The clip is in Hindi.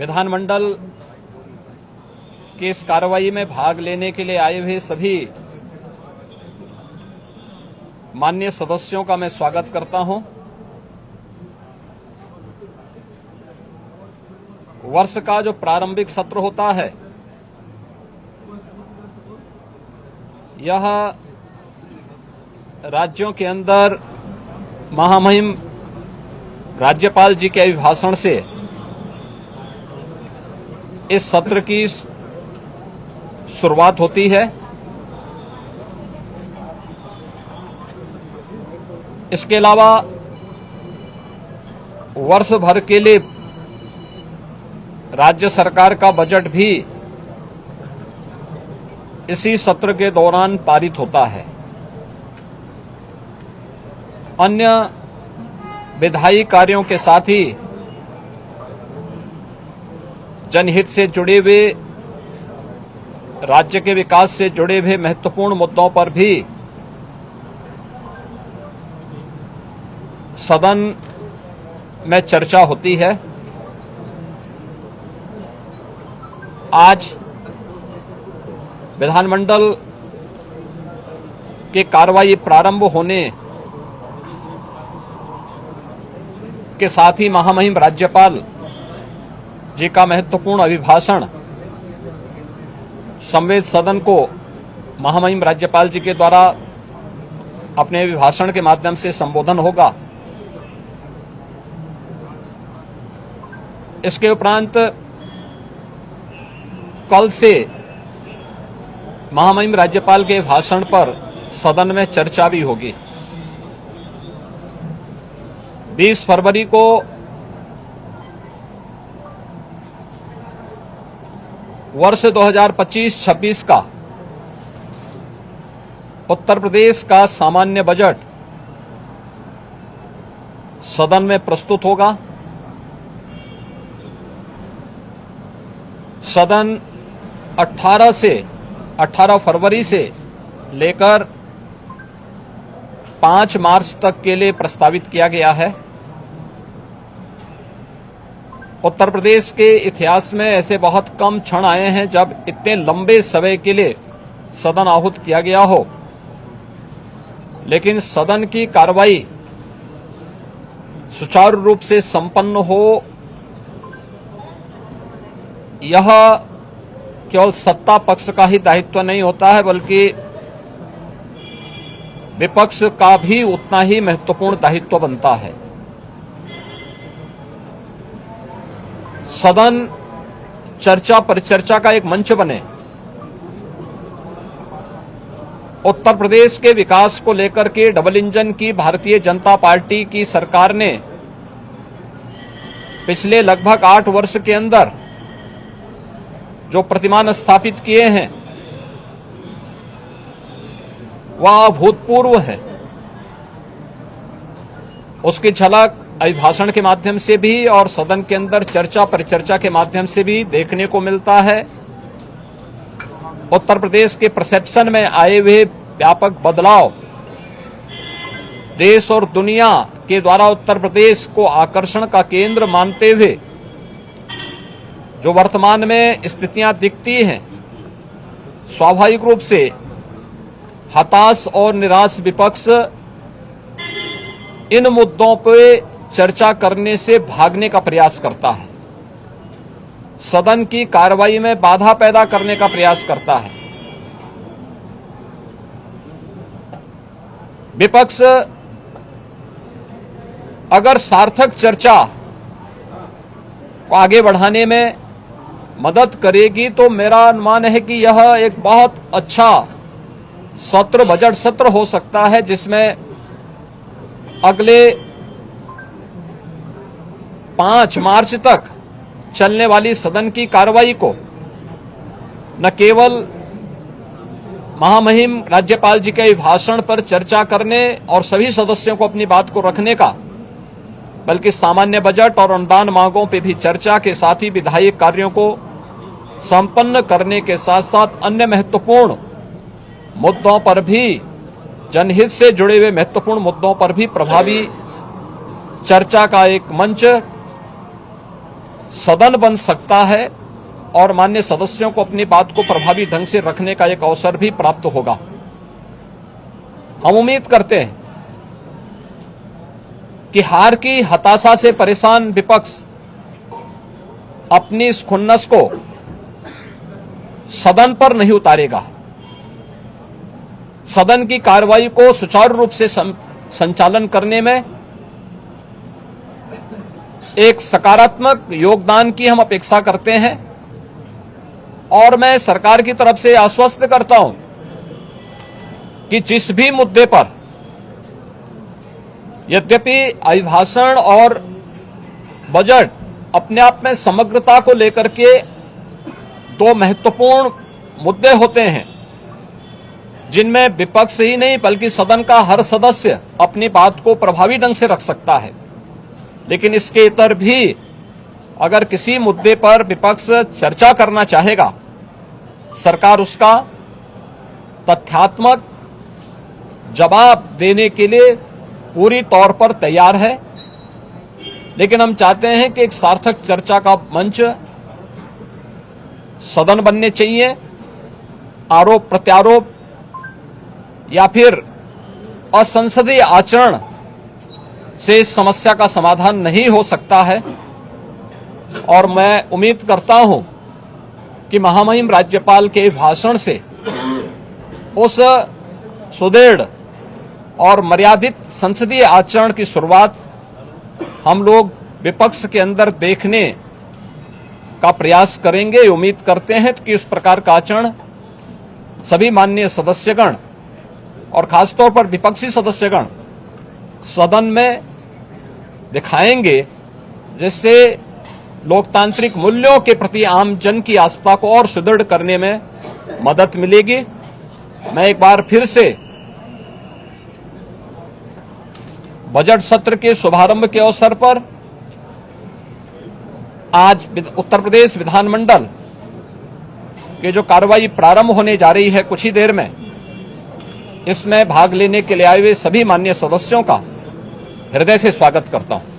विधानमंडल की इस कार्रवाई में भाग लेने के लिए आए हुए सभी माननीय सदस्यों का मैं स्वागत करता हूं। वर्ष का जो प्रारंभिक सत्र होता है, यह राज्यों के अंदर महामहिम राज्यपाल जी के अभिभाषण से इस सत्र की शुरुआत होती है। इसके अलावा वर्ष भर के लिए राज्य सरकार का बजट भी इसी सत्र के दौरान पारित होता है। अन्य विधायी कार्यों के साथ ही जनहित से जुड़े हुए, राज्य के विकास से जुड़े हुए महत्वपूर्ण मुद्दों पर भी सदन में चर्चा होती है। आज विधानमंडल के कार्रवाई प्रारंभ होने के साथ ही महामहिम राज्यपाल जी का महत्वपूर्ण अभिभाषण संवेद सदन को महामहिम राज्यपाल जी के द्वारा अपने अभिभाषण के माध्यम से संबोधन होगा। इसके उपरांत कल से महामहिम राज्यपाल के भाषण पर सदन में चर्चा भी होगी। 20 फरवरी को वर्ष 2025-26 का उत्तर प्रदेश का सामान्य बजट सदन में प्रस्तुत होगा। सदन 18 फरवरी से लेकर 5 मार्च तक के लिए प्रस्तावित किया गया है। उत्तर प्रदेश के इतिहास में ऐसे बहुत कम क्षण आए हैं जब इतने लंबे समय के लिए सदन आहूत किया गया हो, लेकिन सदन की कार्रवाई सुचारू रूप से संपन्न हो, यह केवल सत्ता पक्ष का ही दायित्व नहीं होता है, बल्कि विपक्ष का भी उतना ही महत्वपूर्ण दायित्व बनता है। सदन चर्चा परिचर्चा का एक मंच बने। उत्तर प्रदेश के विकास को लेकर के डबल इंजन की भारतीय जनता पार्टी की सरकार ने पिछले लगभग 8 वर्ष के अंदर जो प्रतिमान स्थापित किए हैं वह अभूतपूर्व है। उसकी झलक अभिभाषण के माध्यम से भी और सदन के अंदर चर्चा परिचर्चा के माध्यम से भी देखने को मिलता है। उत्तर प्रदेश के परसेप्शन में आए हुए व्यापक बदलाव देश और दुनिया के द्वारा उत्तर प्रदेश को आकर्षण का केंद्र मानते हुए जो वर्तमान में स्थितियां दिखती हैं, स्वाभाविक रूप से हताश और निराश विपक्ष इन मुद्दों पर चर्चा करने से भागने का प्रयास करता है, सदन की कार्रवाई में बाधा पैदा करने का प्रयास करता है। विपक्ष अगर सार्थक चर्चा को आगे बढ़ाने में मदद करेगी तो मेरा अनुमान है कि यह एक बहुत अच्छा सत्र, बजट सत्र हो सकता है, जिसमें अगले 5 मार्च तक चलने वाली सदन की कार्रवाई को न केवल महामहिम राज्यपाल जी के अभिभाषण पर चर्चा करने और सभी सदस्यों को अपनी बात को रखने का, बल्कि सामान्य बजट और अनुदान मांगों पर भी चर्चा के साथ ही विधायी कार्यों को संपन्न करने के साथ साथ अन्य महत्वपूर्ण मुद्दों पर भी, जनहित से जुड़े हुए महत्वपूर्ण मुद्दों पर भी प्रभावी चर्चा का एक मंच सदन बन सकता है और माननीय सदस्यों को अपनी बात को प्रभावी ढंग से रखने का एक अवसर भी प्राप्त होगा। हम उम्मीद करते हैं कि हार की हताशा से परेशान विपक्ष अपनी इस खुन्नस को सदन पर नहीं उतारेगा। सदन की कार्रवाई को सुचारू रूप से संचालन करने में एक सकारात्मक योगदान की हम अपेक्षा करते हैं और मैं सरकार की तरफ से आश्वस्त करता हूं कि जिस भी मुद्दे पर यद्यपि अभिभाषण और बजट अपने आप में समग्रता को लेकर के दो महत्वपूर्ण मुद्दे होते हैं जिनमें विपक्ष ही नहीं बल्कि सदन का हर सदस्य अपनी बात को प्रभावी ढंग से रख सकता है, लेकिन इसके इतर भी अगर किसी मुद्दे पर विपक्ष चर्चा करना चाहेगा, सरकार उसका तथ्यात्मक जवाब देने के लिए पूरी तौर पर तैयार है। लेकिन हम चाहते हैं कि एक सार्थक चर्चा का मंच सदन बनने चाहिए। आरोप प्रत्यारोप या फिर असंसदीय आचरण से इस समस्या का समाधान नहीं हो सकता है और मैं उम्मीद करता हूं कि महामहिम राज्यपाल के भाषण से उस सुदृढ़ और मर्यादित संसदीय आचरण की शुरुआत हम लोग विपक्ष के अंदर देखने का प्रयास करेंगे। उम्मीद करते हैं कि उस प्रकार का आचरण सभी माननीय सदस्यगण और खासतौर पर विपक्षी सदस्यगण सदन में दिखाएंगे, जिससे लोकतांत्रिक मूल्यों के प्रति आम जन की आस्था को और सुदृढ़ करने में मदद मिलेगी। मैं एक बार फिर से बजट सत्र के शुभारंभ के अवसर पर आज उत्तर प्रदेश विधानमंडल के जो कार्रवाई प्रारंभ होने जा रही है कुछ ही देर में, इसमें भाग लेने के लिए आए हुए सभी माननीय सदस्यों का हृदय से स्वागत करता हूं।